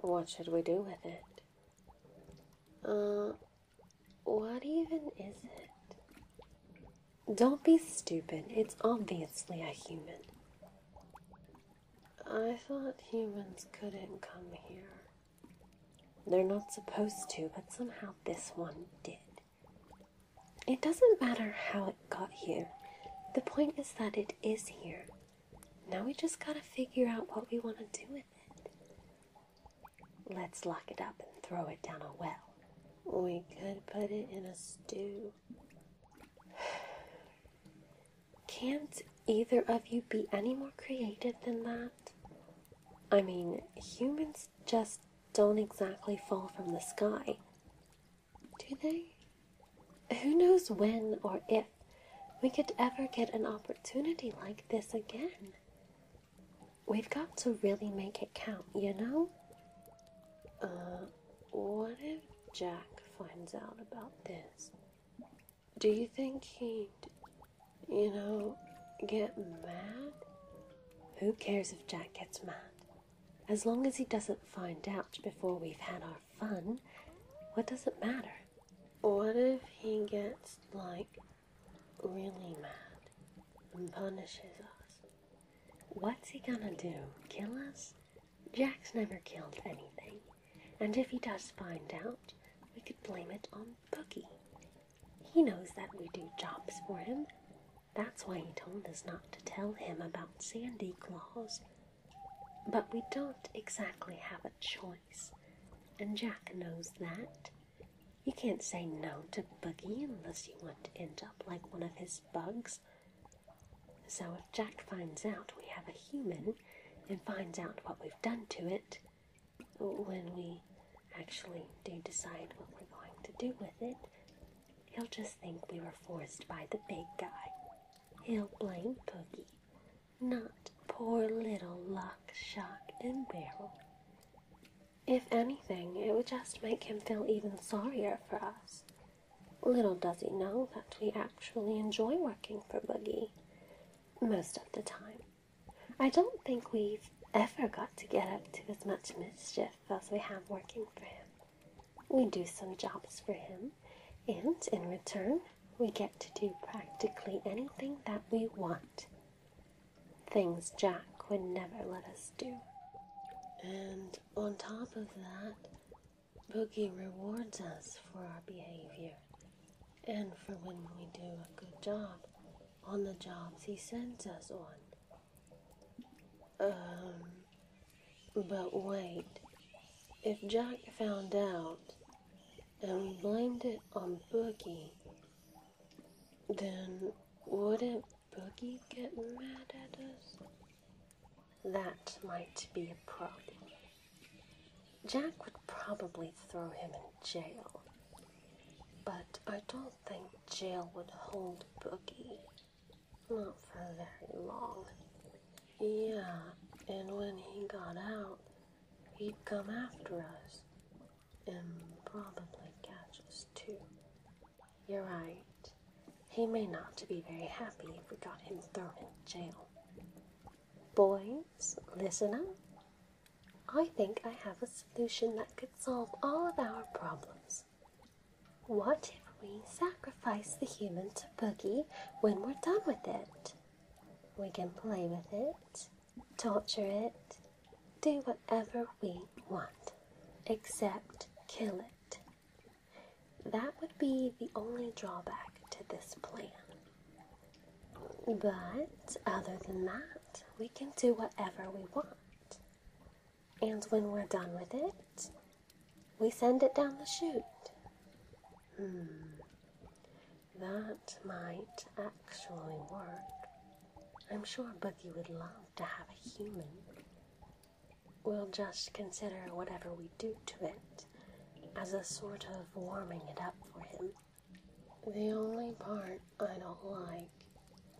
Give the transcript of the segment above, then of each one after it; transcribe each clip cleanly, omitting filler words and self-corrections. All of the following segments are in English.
What should we do with it? What even is it? Don't be stupid. It's obviously a human. I thought humans couldn't come here. They're not supposed to, but somehow this one did. It doesn't matter how it got here. The point is that it is here. Now we just gotta figure out what we want to do with it. Let's lock it up and throw it down a well. We could put it in a stew. Can't either of you be any more creative than that? I mean, humans just don't exactly fall from the sky, do they? Who knows when or if we could ever get an opportunity like this again? We've got to really make it count, you know? What if Jack finds out about this? Do you think he'd, get mad? Who cares if Jack gets mad? As long as he doesn't find out before we've had our fun, what does it matter? What if he gets, really mad and punishes us? What's he gonna do? Kill us? Jack's never killed anything. And if he does find out, we could blame it on Boogie. He knows that we do jobs for him. That's why he told us not to tell him about Sandy Claus. But we don't exactly have a choice, and Jack knows that. You can't say no to Boogie unless you want to end up like one of his bugs. So if Jack finds out we have a human and finds out what we've done to it, when we actually do decide what we're going to do with it, he'll just think we were forced by the big guy. He'll blame Boogie, not poor little Lock, Shock, and Barrel. If anything, it would just make him feel even sorrier for us. Little does he know that we actually enjoy working for Boogie. Most of the time. I don't think we've ever got to get up to as much mischief as we have working for him. We do some jobs for him, and in return, we get to do practically anything that we want. Things Jack would never let us do. And on top of that, Boogie rewards us for our behavior, and for when we do a good job on the jobs he sends us on. But wait, if Jack found out and we blamed it on Boogie, then wouldn't Boogie get mad at us? That might be a problem. Jack would probably throw him in jail, but I don't think jail would hold Boogie. Not for very long. Yeah, and when he got out, he'd come after us, and probably catch us too. You're right. He may not be very happy if we got him thrown in jail. Boys, listen up. I think I have a solution that could solve all of our problems. What if we sacrifice the human to Boogie when we're done with it? We can play with it, torture it, do whatever we want, except kill it. That would be the only drawback to this plan. But other than that, we can do whatever we want. And when we're done with it, we send it down the chute. That might actually work. I'm sure Boogie would love to have a human. We'll just consider whatever we do to it as a sort of warming it up for him. The only part I don't like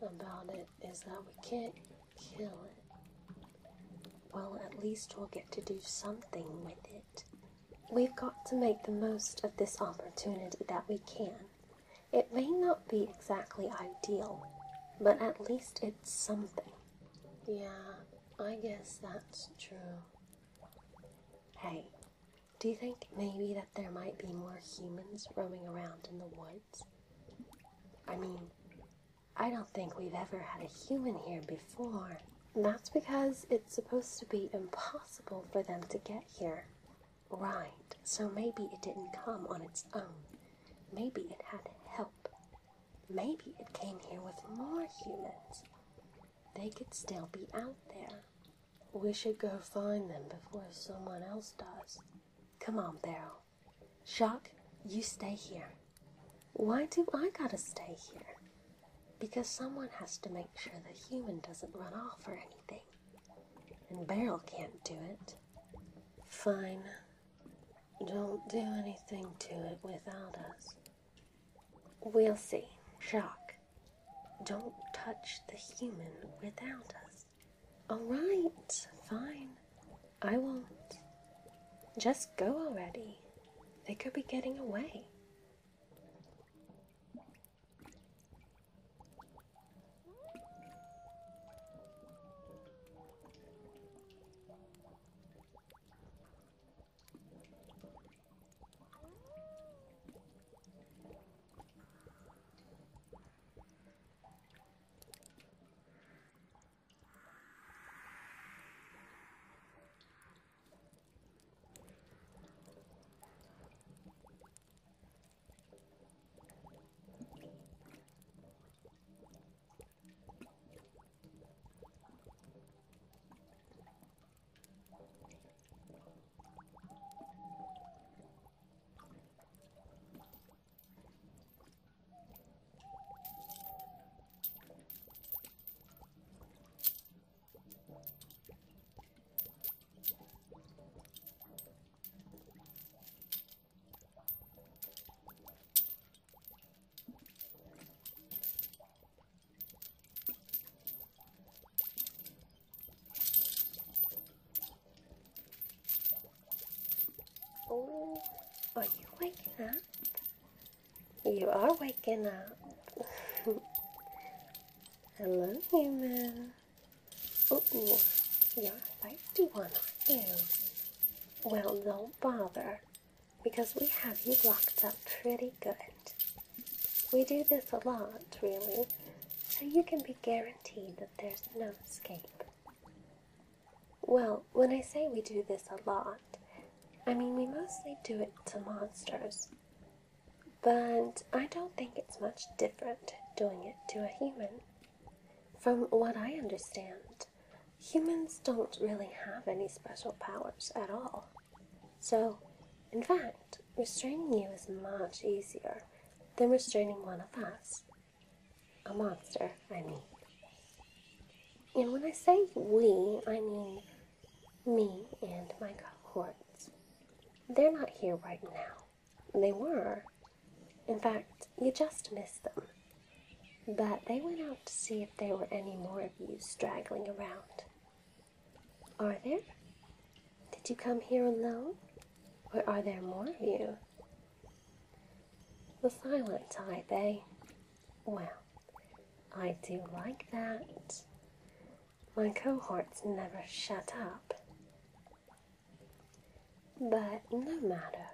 about it is that we can't kill it. Well, at least we'll get to do something with it. We've got to make the most of this opportunity that we can. It may not be exactly ideal, but at least it's something. Yeah, I guess that's true. Hey, do you think maybe that there might be more humans roaming around in the woods? I mean, I don't think we've ever had a human here before. That's because it's supposed to be impossible for them to get here. Right, so maybe it didn't come on its own. Maybe it had help. Maybe it came here with more humans. They could still be out there. We should go find them before someone else does. Come on, Beryl. Jacques, you stay here. Why do I gotta stay here? Because someone has to make sure the human doesn't run off or anything. And Beryl can't do it. Fine. Don't do anything to it without us. We'll see. Jacques, don't touch the human without us. All right, fine. I won't. Just go already. They could be getting away. Oh, are you waking up? You are waking up. Hello, human. Oh, you're a feisty one, aren't you? Well, don't bother, because we have you locked up pretty good. We do this a lot, really, so you can be guaranteed that there's no escape. Well, when I say we do this a lot, I mean we mostly do it to monsters. But I don't think it's much different doing it to a human. From what I understand, humans don't really have any special powers at all. So, in fact, restraining you is much easier than restraining one of us. A monster, I mean. And when I say we, I mean me and my cohorts. They're not here right now. They were. In fact, you just missed them. But they went out to see if there were any more of you straggling around. Are there? Did you come here alone? Or are there more of you? The silent type, eh? Well, I do like that. My cohorts never shut up. But no matter.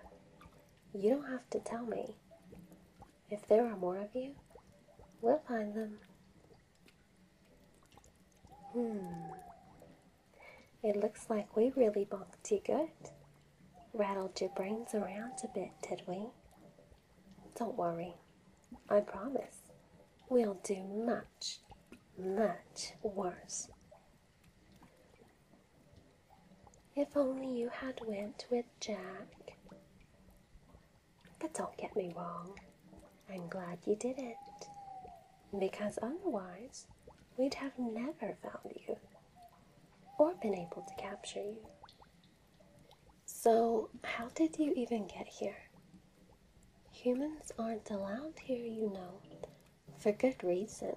You don't have to tell me. If there are more of you, we'll find them. It looks like we really bunked you good. Rattled your brains around a bit, did we? Don't worry. I promise. We'll do much, much worse. If only you had went with Jack. But don't get me wrong. I'm glad you didn't. Because otherwise, we'd have never found you. Or been able to capture you. So, how did you even get here? Humans aren't allowed here, you know. For good reason.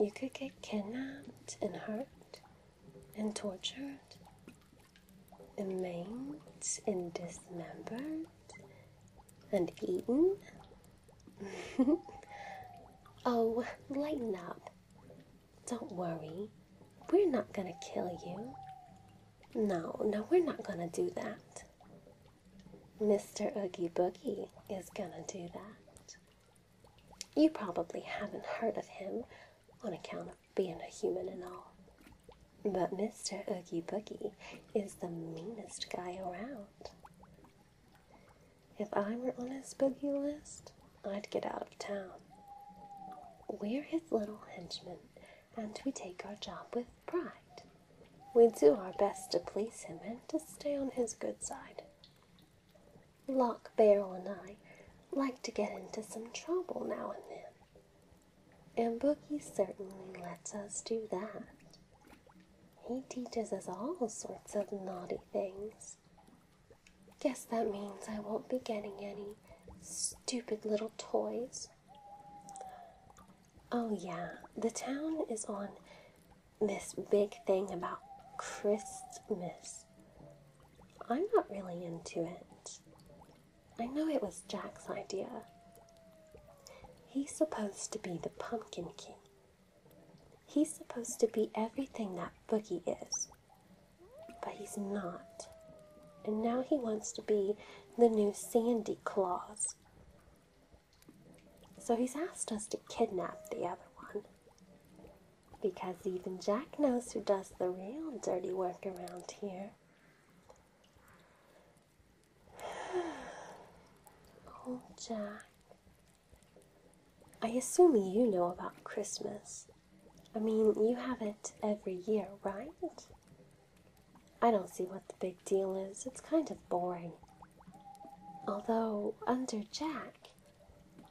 You could get kidnapped and hurt and tortured and maimed and dismembered and eaten. Oh, lighten up. Don't worry. We're not gonna kill you. No, we're not gonna do that. Mr. Oogie Boogie is gonna do that. You probably haven't heard of him on account of being a human and all. But Mr. Oogie Boogie is the meanest guy around. If I were on his boogie list, I'd get out of town. We're his little henchmen, and we take our job with pride. We do our best to please him and to stay on his good side. Lock, Barrel, and I like to get into some trouble now and then, and Boogie certainly lets us do that. He teaches us all sorts of naughty things. Guess that means I won't be getting any stupid little toys. Oh yeah, the town is on this big thing about Christmas. I'm not really into it. I know it was Jack's idea. He's supposed to be the Pumpkin King. He's supposed to be everything that Boogie is, but he's not. And now he wants to be the new Sandy Claus. So he's asked us to kidnap the other one, because even Jack knows who does the real dirty work around here. Oh, Jack. I assume you know about Christmas. I mean, you have it every year, right? I don't see what the big deal is. It's kind of boring. Although, under Jack,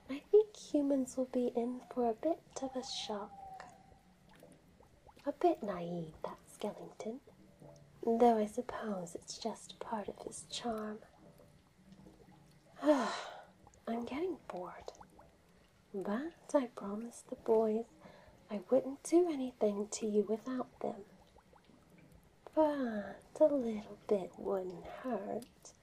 I think humans will be in for a bit of a shock. A bit naive, that skeleton. Though I suppose it's just part of his charm. I'm getting bored. But I promised the boys I wouldn't do anything to you without them. But a little bit wouldn't hurt.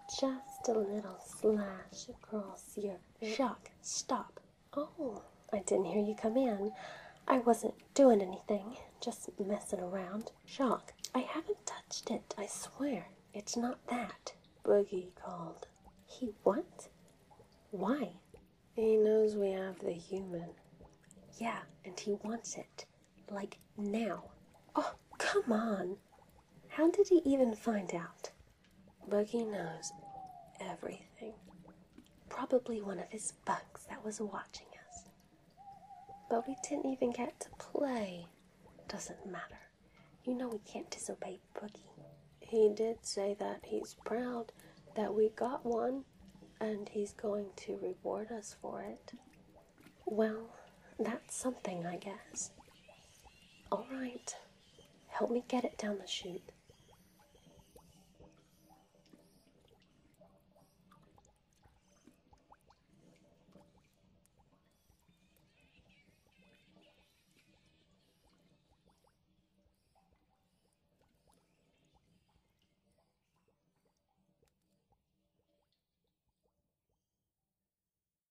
Just a little slash across your... Shock, stop. Oh, I didn't hear you come in. I wasn't doing anything, just messing around. Shock, I haven't touched it, I swear. It's not that. Boogie called. He what? Why? He knows we have the human. Yeah, and he wants it. Like, now. Oh, come on. How did he even find out? Boogie knows everything. Probably one of his bugs that was watching us. But we didn't even get to play. Doesn't matter. You know we can't disobey Boogie. He did say that he's proud that we got one, and he's going to reward us for it. Well, that's something, I guess. All right. Help me get it down the chute.